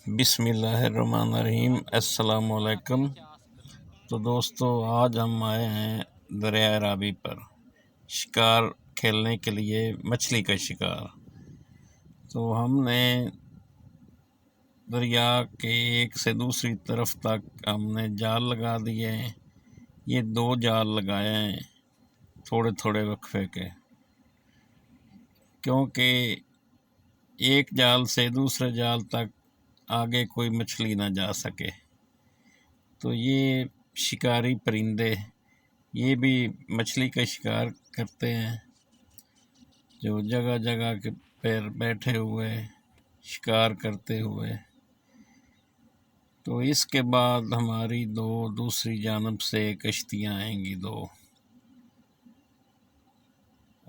بسم اللہ الرحمن الرحیم۔ السلام علیکم۔ تو دوستو، آج ہم آئے ہیں دریائے رابی پر شکار کھیلنے کے لیے، مچھلی کا شکار۔ تو ہم نے دریا کے ایک سے دوسری طرف تک ہم نے جال لگا دیے ہیں۔ یہ 2 جال لگائے ہیں تھوڑے تھوڑے وقفے کے، کیونکہ ایک جال سے دوسرے جال تک آگے کوئی مچھلی نہ جا سکے۔ تو یہ شکاری پرندے یہ بھی مچھلی کا شکار کرتے ہیں، جو جگہ جگہ کے پر بیٹھے ہوئے شکار کرتے ہوئے۔ تو اس کے بعد ہماری دوسری جانب سے کشتیاں آئیں گی 2،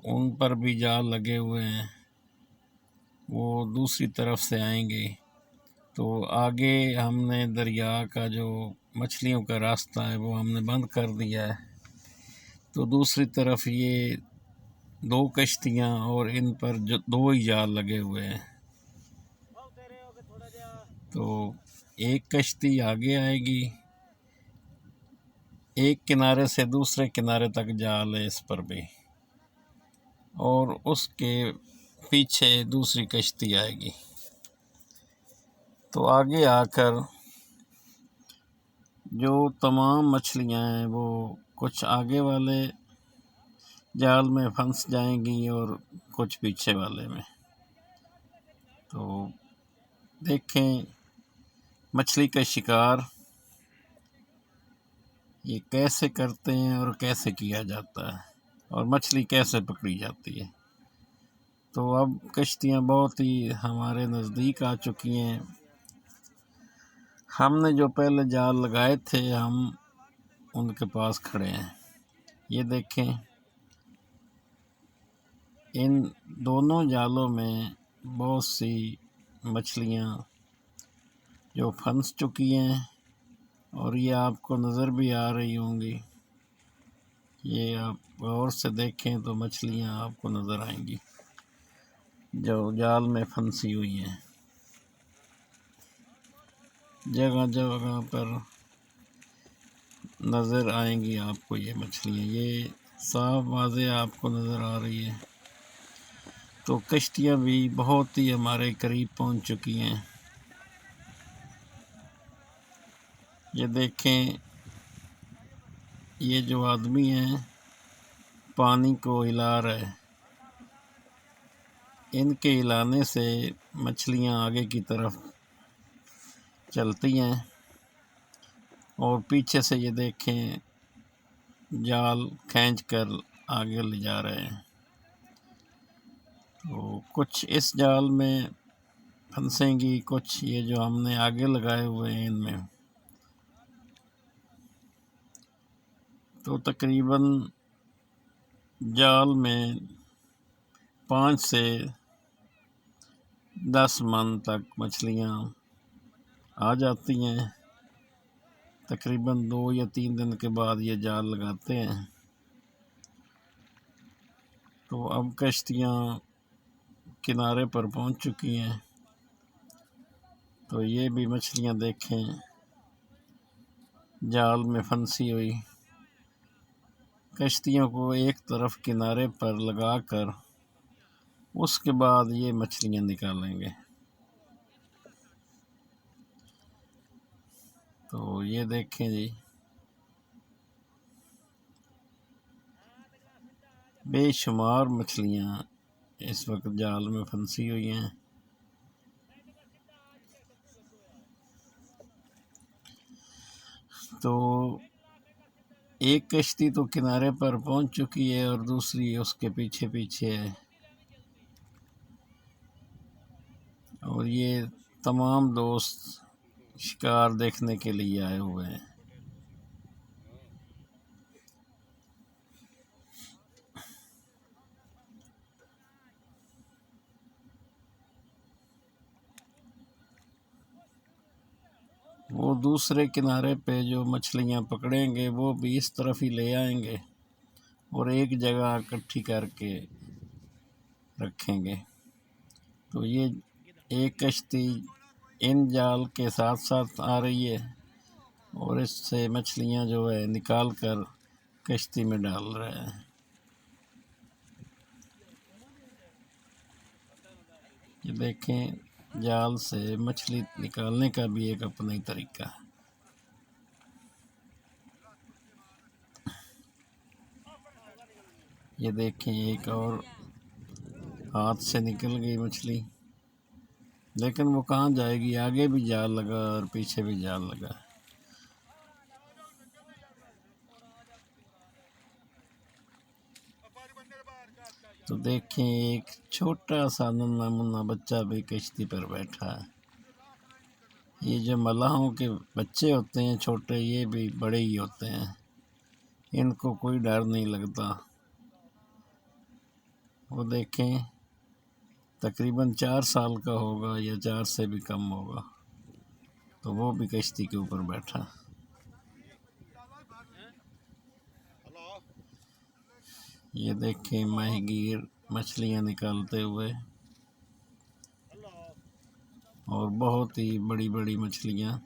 ان پر بھی جال لگے ہوئے ہیں، وہ دوسری طرف سے آئیں گے۔ تو آگے ہم نے دریا کا جو مچھلیوں کا راستہ ہے وہ ہم نے بند کر دیا ہے۔ تو دوسری طرف یہ 2 کشتیاں اور ان پر 2 ہی جال لگے ہوئے ہیں۔ تو ایک کشتی آگے آئے گی، ایک کنارے سے دوسرے کنارے تک جال ہے اس پر بھی، اور اس کے پیچھے دوسری کشتی آئے گی۔ تو آگے آ کر جو تمام مچھلیاں ہیں وہ کچھ آگے والے جال میں پھنس جائیں گی اور کچھ پیچھے والے میں۔ تو دیکھیں مچھلی کا شکار یہ کیسے کرتے ہیں اور کیسے کیا جاتا ہے، اور مچھلی کیسے پکڑی جاتی ہے۔ تو اب کشتیاں بہت ہی ہمارے نزدیک آ چکی ہیں۔ ہم نے جو پہلے جال لگائے تھے ہم ان کے پاس کھڑے ہیں۔ یہ دیکھیں ان دونوں جالوں میں بہت سی مچھلیاں جو پھنس چکی ہیں، اور یہ آپ کو نظر بھی آ رہی ہوں گی۔ یہ آپ غور سے دیکھیں تو مچھلیاں آپ کو نظر آئیں گی جو جال میں پھنسی ہوئی ہیں۔ جگہ جگہ پر نظر آئیں گی آپ کو یہ مچھلیاں، یہ صاف واضح آپ کو نظر آ رہی ہے۔ تو کشتیاں بھی بہت ہی ہمارے قریب پہنچ چکی ہیں۔ یہ دیکھیں یہ جو آدمی ہیں پانی کو ہلا رہے، ان کے ہلانے سے مچھلیاں آگے کی طرف چلتی ہیں، اور پیچھے سے یہ دیکھیں جال کھینچ کر آگے لے جا رہے ہیں۔ تو کچھ اس جال میں پھنسیں گی، کچھ یہ جو ہم نے آگے لگائے ہوئے ہیں ان میں۔ تو تقریباً جال میں 5 سے 10 من تک مچھلیاں آ جاتی ہیں۔ تقریباً 2 یا 3 دن کے بعد یہ جال لگاتے ہیں۔ تو اب کشتیاں کنارے پر پہنچ چکی ہیں۔ تو یہ بھی مچھلیاں دیکھیں جال میں پھنسی ہوئی، کشتیوں کو ایک طرف کنارے پر لگا کر اس کے بعد یہ مچھلیاں نکالیں گے۔ تو یہ دیکھیں جی بے شمار مچھلیاں اس وقت جال میں پھنسی ہوئی ہیں۔ تو ایک کشتی تو کنارے پر پہنچ چکی ہے اور دوسری اس کے پیچھے پیچھے ہے، اور یہ تمام دوست شکار دیکھنے کے لیے آئے ہوئے ہیں۔ وہ دوسرے کنارے پہ جو مچھلیاں پکڑیں گے وہ بھی اس طرف ہی لے آئیں گے اور ایک جگہ اکٹھی کر کے رکھیں گے۔ تو یہ ایک کشتی ان جال کے ساتھ ساتھ آ رہی ہے اور اس سے مچھلیاں جو ہے نکال کر کشتی میں ڈال رہے ہیں۔ یہ دیکھیں، جال سے مچھلی نکالنے کا بھی ایک اپنا ہی طریقہ ہے۔ یہ دیکھیں، ایک اور ہاتھ سے نکل گئی مچھلی، لیکن وہ کہاں جائے گی، آگے بھی جال لگا اور پیچھے بھی جال لگا۔ تو دیکھیں، ایک چھوٹا سا ننھا منھا بچہ بھی کشتی پر بیٹھا ہے۔ یہ جو ملاحوں کے بچے ہوتے ہیں چھوٹے، یہ بھی بڑے ہی ہوتے ہیں، ان کو کوئی ڈر نہیں لگتا۔ وہ دیکھیں، تقریباً 4 سال کا ہوگا یا 4 سے بھی کم ہوگا، تو وہ بھی کشتی کے اوپر بیٹھا۔ یہ دیکھیں، ماہی گیر مچھلیاں نکالتے ہوئے، اور بہت ہی بڑی بڑی مچھلیاں۔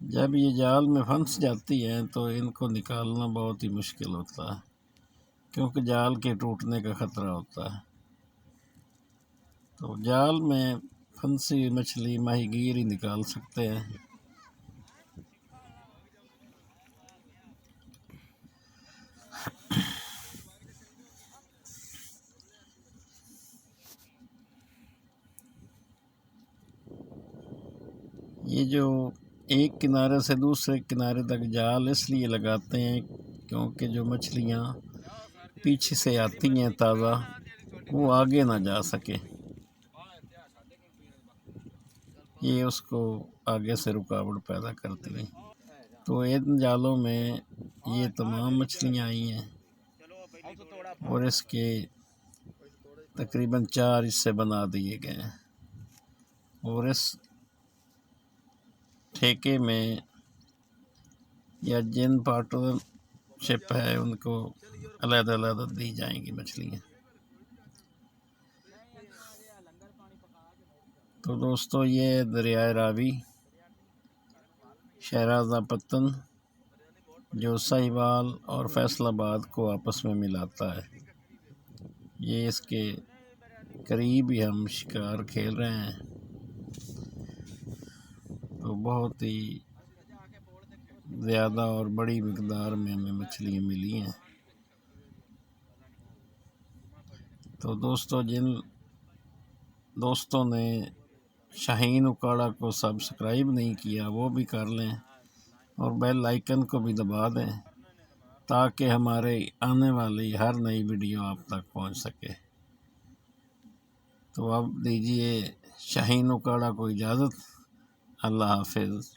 جب یہ جال میں پھنس جاتی ہیں تو ان کو نکالنا بہت ہی مشکل ہوتا ہے، کیونکہ جال کے ٹوٹنے کا خطرہ ہوتا ہے۔ تو جال میں پھنسی ہوئی مچھلی ماہی گیر ہی نکال سکتے ہیں۔ یہ جو ایک کنارے سے دوسرے کنارے تک جال اس لیے لگاتے ہیں کیونکہ جو مچھلیاں پیچھے سے آتی ہیں تازہ، وہ آگے نہ جا سکے، یہ اس کو آگے سے رکاوٹ پیدا کرتی ہیں۔ تو ان جالوں میں یہ تمام مچھلیاں آئی ہیں، اور اس کے تقریباً 4 حصے بنا دیے گئے ہیں، اور اس ٹھیکے میں یا جن پارٹنرشپ ہے ان کو علیحدہ علیحدہ دی جائیں گی مچھلیاں۔ تو دوستو، یہ دریائے راوی شہرازہ پتن جو ساہیوال اور فیصل آباد کو آپس میں ملاتا ہے، یہ اس کے قریب ہی ہم شکار کھیل رہے ہیں۔ تو بہت ہی زیادہ اور بڑی مقدار میں ہمیں مچھلیاں ملی ہیں۔ تو دوستو، جن دوستوں نے شاہین اکاڑا کو سبسکرائب نہیں کیا وہ بھی کر لیں، اور بیل آئیکن کو بھی دبا دیں تاکہ ہمارے آنے والی ہر نئی ویڈیو آپ تک پہنچ سکے۔ تو اب دیجیے شاہین اکاڑا کو اجازت۔ اللہ حافظ۔